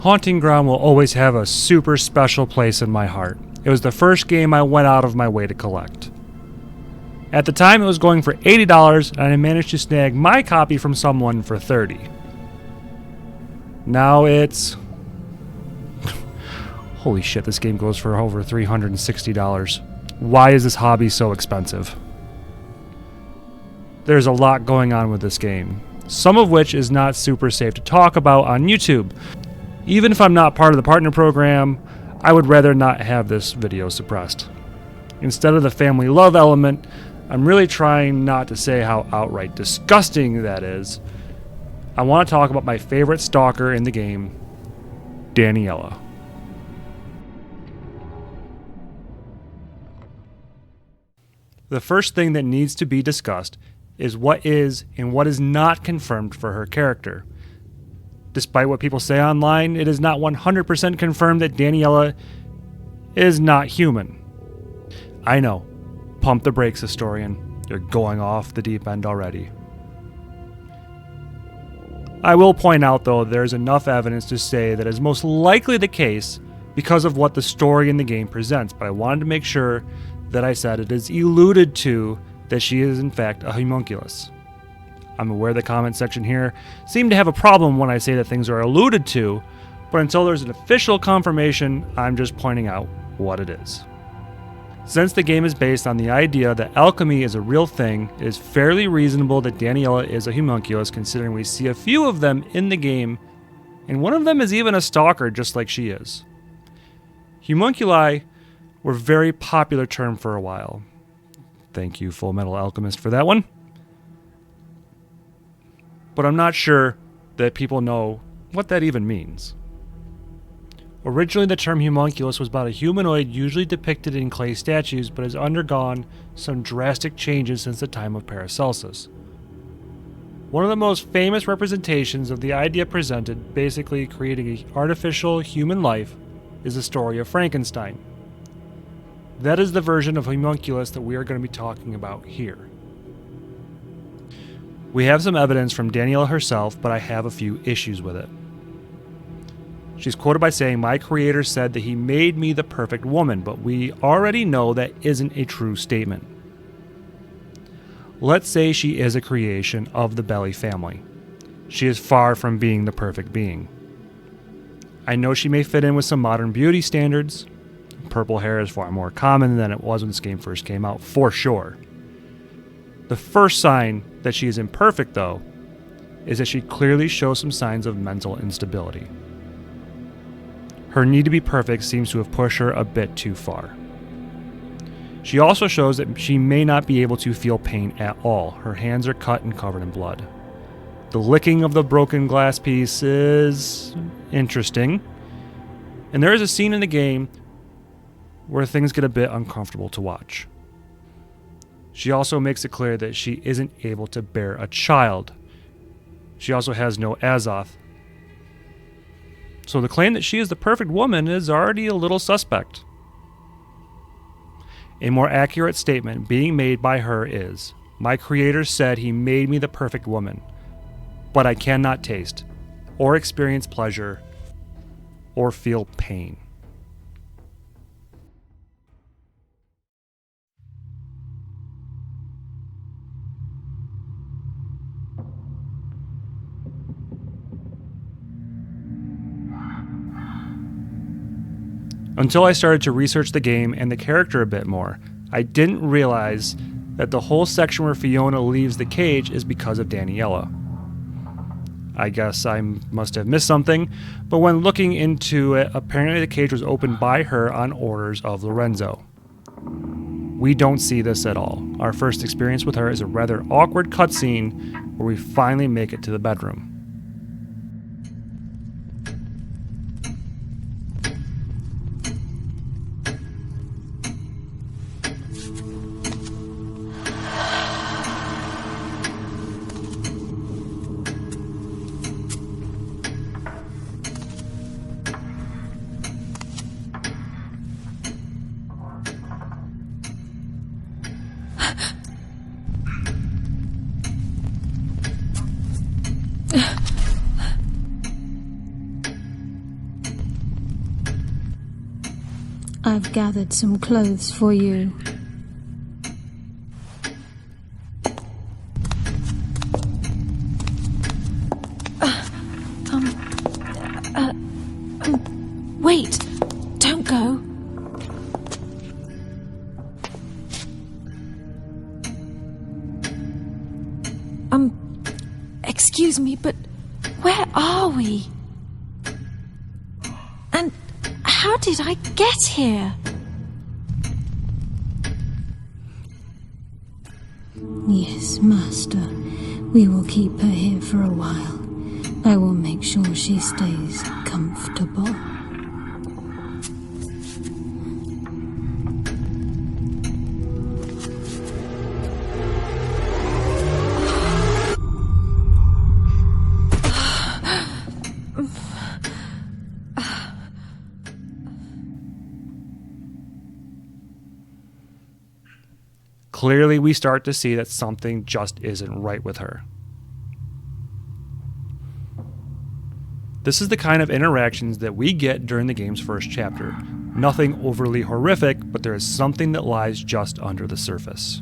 Haunting Ground will always have a super special place in my heart. It was the first game I went out of my way to collect. At the time it was going for $80 and I managed to snag my copy from someone for $30. Now it's... Holy shit, this game goes for over $360. Why is this hobby so expensive? There's a lot going on with this game, some of which is not super safe to talk about on YouTube. Even if I'm not part of the partner program, I would rather not have this video suppressed. Instead of the family love element, I'm really trying not to say how outright disgusting that is. I want to talk about my favorite stalker in the game, Daniela. The first thing that needs to be discussed is what is and what is not confirmed for her character. Despite what people say online, it is not 100% confirmed that Daniela is not human. I know. Pump the brakes, historian. You're going off the deep end already. I will point out, though, there's enough evidence to say that is most likely the case because of what the story in the game presents, but I wanted to make sure that I said it is alluded to that she is in fact a homunculus. I'm aware the comment section here seem to have a problem when I say that things are alluded to, but until there's an official confirmation, I'm just pointing out what it is. Since the game is based on the idea that alchemy is a real thing, it is fairly reasonable that Daniela is a homunculus, considering we see a few of them in the game, and one of them is even a stalker just like she is. Homunculi were a very popular term for a while. Thank you, Full Metal Alchemist, for that one. But I'm not sure that people know what that even means. Originally, the term homunculus was about a humanoid usually depicted in clay statues, but has undergone some drastic changes since the time of Paracelsus. One of the most famous representations of the idea presented, basically creating an artificial human life, is the story of Frankenstein. That is the version of homunculus that we are going to be talking about here. We have some evidence from Daniela herself, but I have a few issues with it. She's quoted by saying, "My creator said that he made me the perfect woman," but we already know that isn't a true statement. Let's say she is a creation of the Belly family. She is far from being the perfect being. I know she may fit in with some modern beauty standards. Purple hair is far more common than it was when this game first came out, for sure. The first sign that she is imperfect, though, is that she clearly shows some signs of mental instability. Her need to be perfect seems to have pushed her a bit too far. She also shows that she may not be able to feel pain at all. Her hands are cut and covered in blood. The licking of the broken glass piece is interesting. And there is a scene in the game where things get a bit uncomfortable to watch. She also makes it clear that she isn't able to bear a child. She also has no Azoth. So the claim that she is the perfect woman is already a little suspect. A more accurate statement being made by her is, "My creator said he made me the perfect woman, but I cannot taste, or experience pleasure, or feel pain." Until I started to research the game and the character a bit more, I didn't realize that the whole section where Fiona leaves the cage is because of Daniela. I guess I must have missed something, but when looking into it, apparently the cage was opened by her on orders of Lorenzo. We don't see this at all. Our first experience with her is a rather awkward cutscene where we finally make it to the bedroom. I've gathered some clothes for you. Wait! Don't go! Excuse me, but where are we? And how did I get here? Yes, Master. We will keep her here for a while. I will make sure she stays comfortable. Clearly, we start to see that something just isn't right with her. This is the kind of interactions that we get during the game's first chapter. Nothing overly horrific, but there is something that lies just under the surface.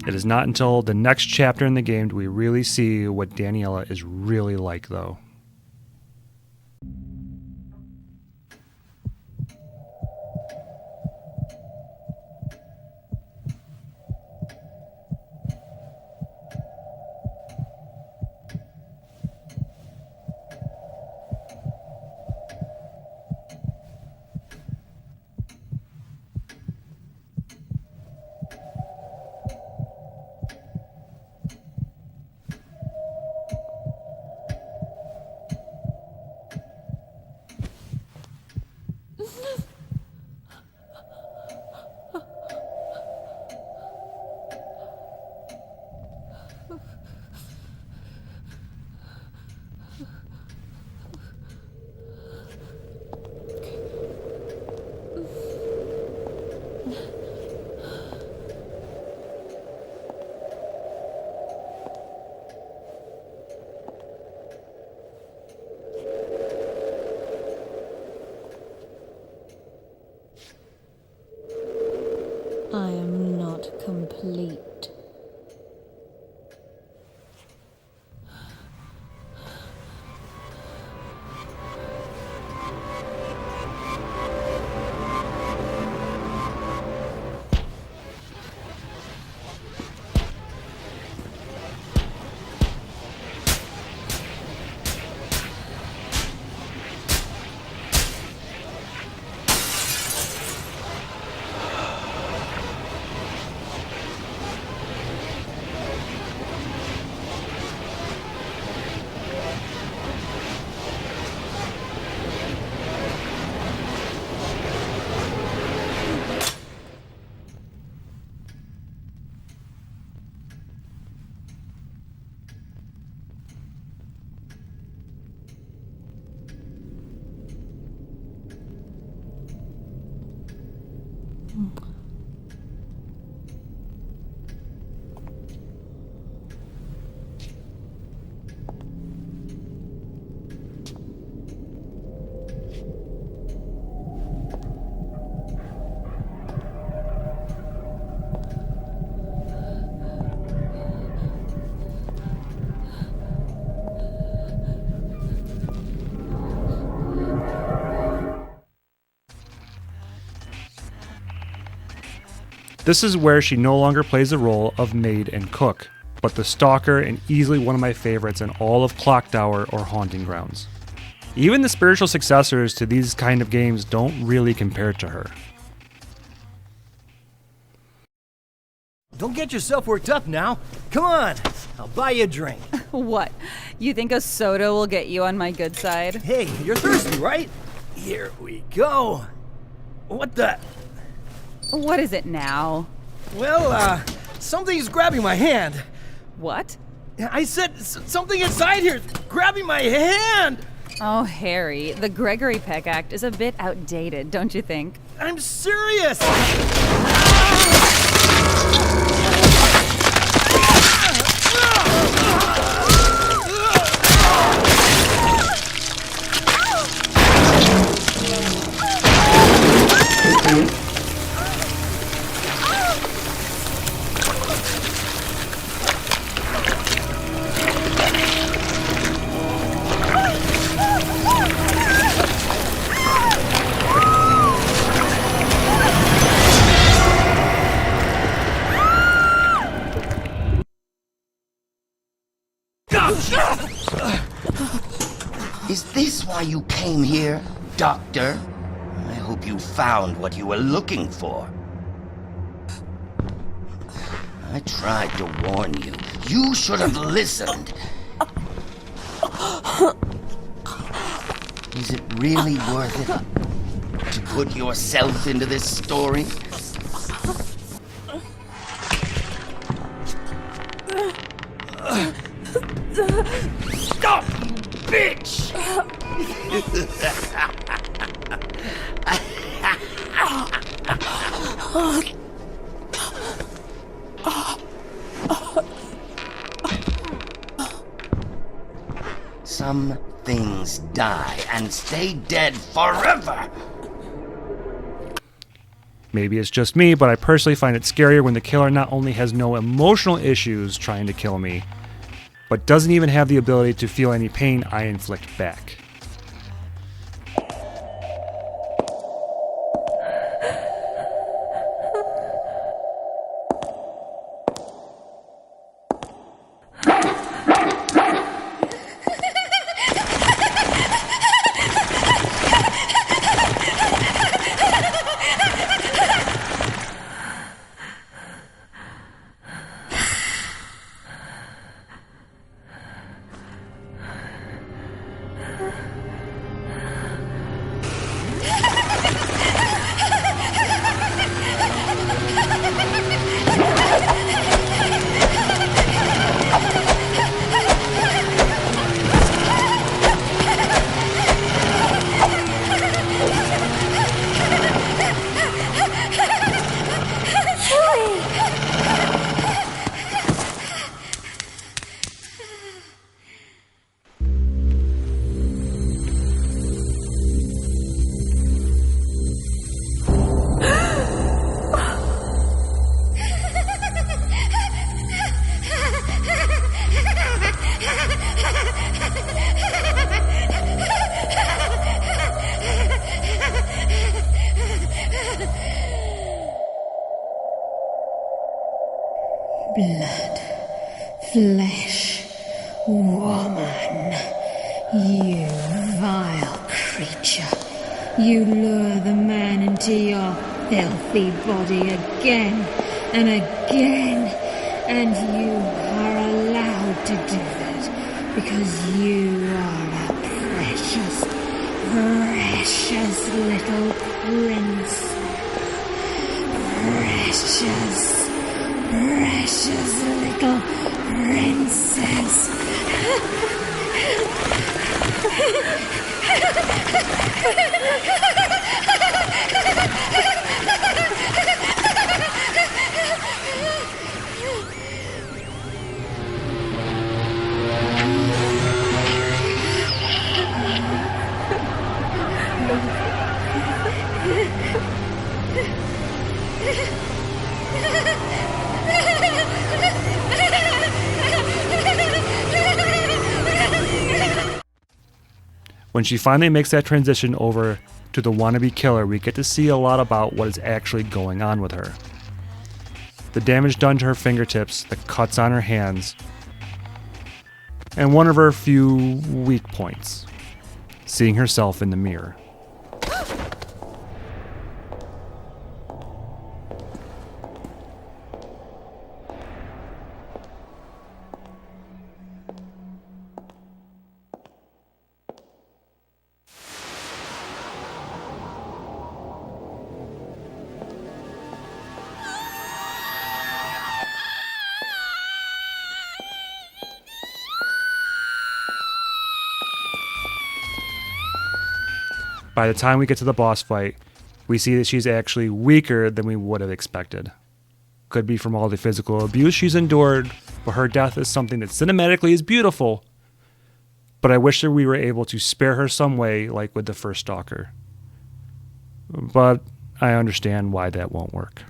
It is not until the next chapter in the game do we really see what Daniela is really like, though. I am not complete. This is where she no longer plays the role of maid and cook, but the stalker and easily one of my favorites in all of Clock Tower or Haunting Grounds. Even the spiritual successors to these kind of games don't really compare to her. Don't get yourself worked up now. Come on, I'll buy you a drink. What? You think a soda will get you on my good side? Hey, you're thirsty, right? Here we go. What the? What is it now? Well, something's grabbing my hand. What? I said something inside here grabbing my hand. Oh, Harry, the Gregory Peck Act is a bit outdated, don't you think? I'm serious. Is this why you came here, Doctor? I hope you found what you were looking for. I tried to warn you. You should have listened. Is it really worth it to put yourself into this story? Stop, you bitch! Some things die and stay dead forever. Maybe it's just me, but I personally find it scarier when the killer not only has no emotional issues trying to kill me, but doesn't even have the ability to feel any pain I inflict back. Blood, flesh, woman, you vile creature. You lure the man into your filthy body again and again, and you are allowed to do that because you are a precious, precious little princess. Precious little princess. When she finally makes that transition over to the wannabe killer, we get to see a lot about what is actually going on with her. The damage done to her fingertips, the cuts on her hands, and one of her few weak points, seeing herself in the mirror. By the time we get to the boss fight, we see that she's actually weaker than we would have expected. Could be from all the physical abuse she's endured, but her death is something that cinematically is beautiful. But I wish that we were able to spare her some way, like with the first Stalker. But I understand why that won't work.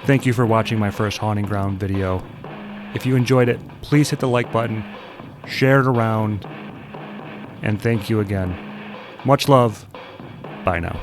Thank you for watching my first Haunting Ground video. If you enjoyed it, please hit the like button, share it around, and thank you again. Much love. Bye now.